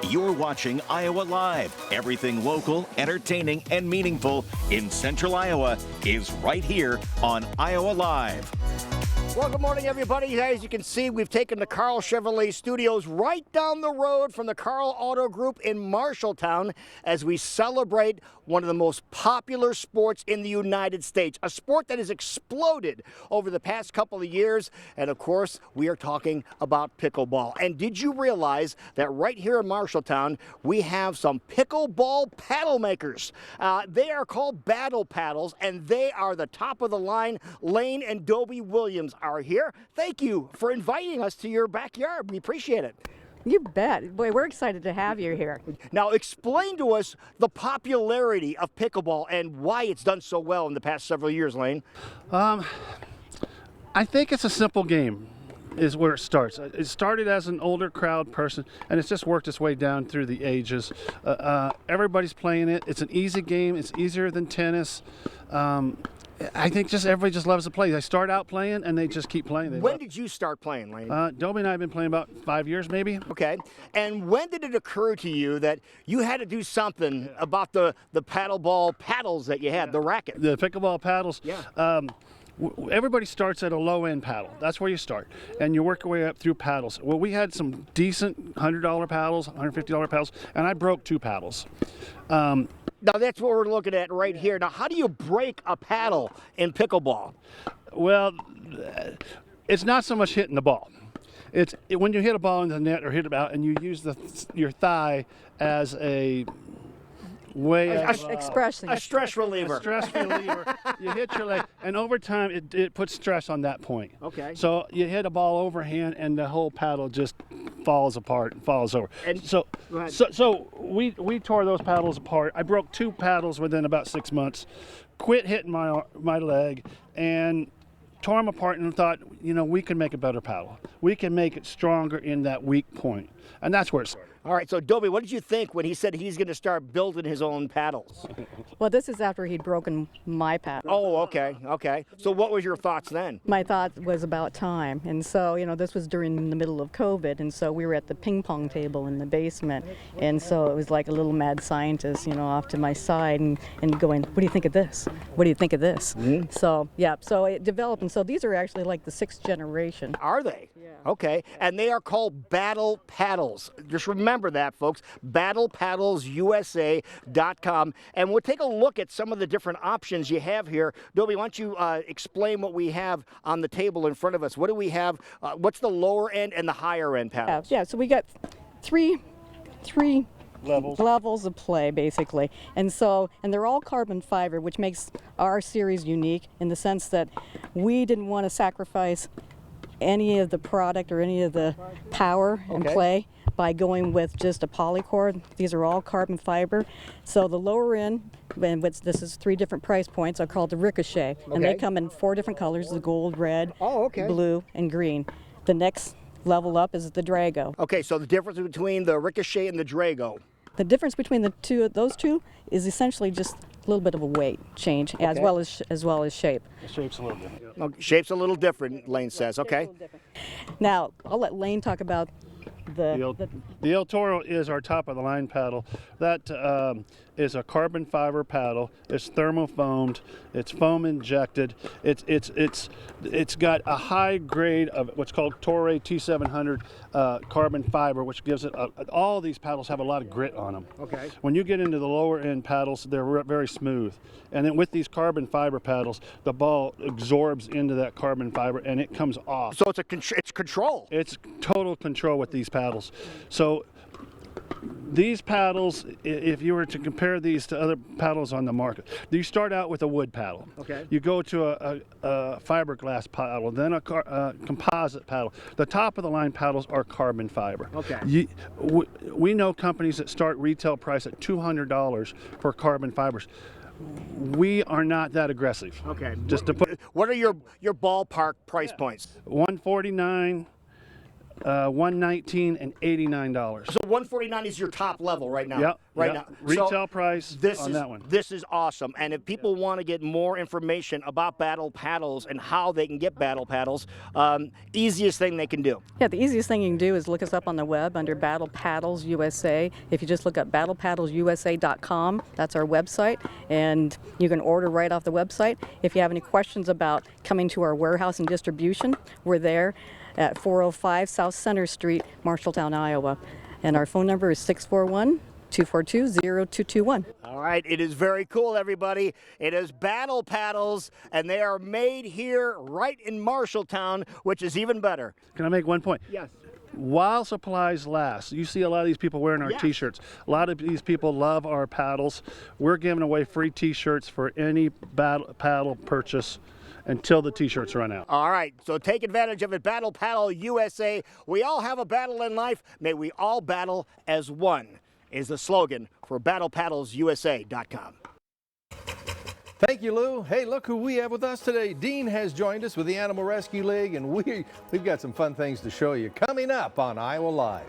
You're watching Iowa Live. Everything local, entertaining, and meaningful in Central Iowa is right here on Iowa Live. Well, good morning, everybody. As you can see, we've taken the Carl Chevrolet Studios right down the road from the Carl Auto Group in Marshalltown as we celebrate one of the most popular sports in the United States, a sport that has exploded over the past couple of years. And of course, we are talking about pickleball. And did you realize that right here in Marshalltown, we have some pickleball paddle makers? They are called Battle Paddles, and they are the top of the line. Lane and Dobie Williams are here. Thank you for inviting us to your backyard. We appreciate it. You bet. Boy, we're excited to have you here. Now, explain to us the popularity of pickleball and why it's done so well in the past several years, Lane. I think it's a simple game is where it starts. It started as an older crowd person, and it's just worked its way down through the ages. Everybody's playing it. It's an easy game. It's easier than tennis. I think just everybody just loves to play. They start out playing, and they just keep playing. When did you start playing, Lane? Dobie and I have been playing about 5 years, maybe. Okay. And when did it occur to you that you had to do something about the paddleball paddles that you had, the racket? The pickleball paddles. Yeah. Everybody starts at a low-end paddle. That's where you start, and you work your way up through paddles. Well, we had some decent $100 paddles, $150 paddles, and I broke 2 paddles. Now, that's what we're looking at right here. Now, how do you break a paddle in pickleball? Well, it's not so much hitting the ball. It's when you hit a ball in the net or hit it out, and you use your thigh as a way of Expression. A stress reliever. stress reliever. You hit your leg, and over time it puts stress on that point. Okay. So you hit a ball overhand, and the whole paddle just falls apart and falls over. And so go ahead. so we tore those paddles apart. I broke 2 paddles within about 6 months. Quit hitting my leg and tore them apart and thought, we can make a better paddle. We can make it stronger in that weak point, and that's where it started. All right, so Dobie, what did you think when he said he's going to start building his own paddles? Well, this is after he'd broken my paddle. Oh, okay. So what was your thoughts then? My thought was about time. And so, this was during the middle of COVID. And so we were at the ping pong table in the basement. And so it was like a little mad scientist, off to my side and going, what do you think of this? What do you think of this? Mm-hmm. So, yeah, so it developed. And so these are actually like the 6th generation. Are they? Yeah. Okay, and they are called Battle Paddles. Just remember that, folks, battlepaddlesusa.com. And we'll take a look at some of the different options you have here. Dobie, why don't you explain what we have on the table in front of us? What do we have? What's the lower end and the higher end paddles? Yeah, so we got three Levels of play, basically. And they're all carbon fiber, which makes our series unique in the sense that we didn't want to sacrifice any of the product or any of the power and play by going with just a polycord. These are all carbon fiber. So the lower end, and this is 3 different price points, are called the Ricochet. And they come in 4 different colors, the gold, red, blue, and green. The next level up is the Drago. Okay, so the difference between the Ricochet and the Drago. The difference between those two is essentially just a little bit of a weight change, as well as shape. The shape's a little different. Oh, shape's a little different, Lane says. Okay. Now I'll let Lane talk about the El Toro is our top of the line paddle. That is a carbon fiber paddle. It's thermofoamed. It's foam injected. It's got a high grade of what's called Toray T700 carbon fiber, which gives it all these paddles have a lot of grit on them. Okay. When you get into the lower end paddles, they're very smooth. And then with these carbon fiber paddles, the ball absorbs into that carbon fiber and it comes off. So it's control. It's total control with these paddles. So these paddles, if you were to compare these to other paddles on the market, you start out with a wood paddle. Okay. You go to a fiberglass paddle, then a composite paddle. The top of the line paddles are carbon fiber. Okay. We know companies that start retail price at $200 for carbon fibers. We are not that aggressive. Okay. Just to put. What are your ballpark price points? $149. $119 and $89. So $149 is your top level right now. Yep. Right yep. now. Retail So price this on is, that one. This is awesome. And if people want to get more information about Battle Paddles and how they can get Battle Paddles, easiest thing they can do. Yeah, the easiest thing you can do is look us up on the web under Battle Paddles USA. If you just look up battlepaddlesusa.com, that's our website, and you can order right off the website. If you have any questions about coming to our warehouse and distribution, we're there at 405 South Center Street, Marshalltown, Iowa. And our phone number is 641-242-0221. All right, it is very cool, everybody. It is Battle Paddles, and they are made here right in Marshalltown, which is even better. Can I make one point? Yes. While supplies last, you see a lot of these people wearing our Yes. t-shirts. A lot of these people love our paddles. We're giving away free t-shirts for any paddle purchase until the t-shirts run out. All right, so take advantage of it. Battle Paddle USA. We all have a battle in life. May we all battle as one is the slogan for battlepaddlesusa.com. Thank you, Lou. Hey, look who we have with us today. Dean has joined us with the Animal Rescue League, and we've got some fun things to show you coming up on Iowa Live.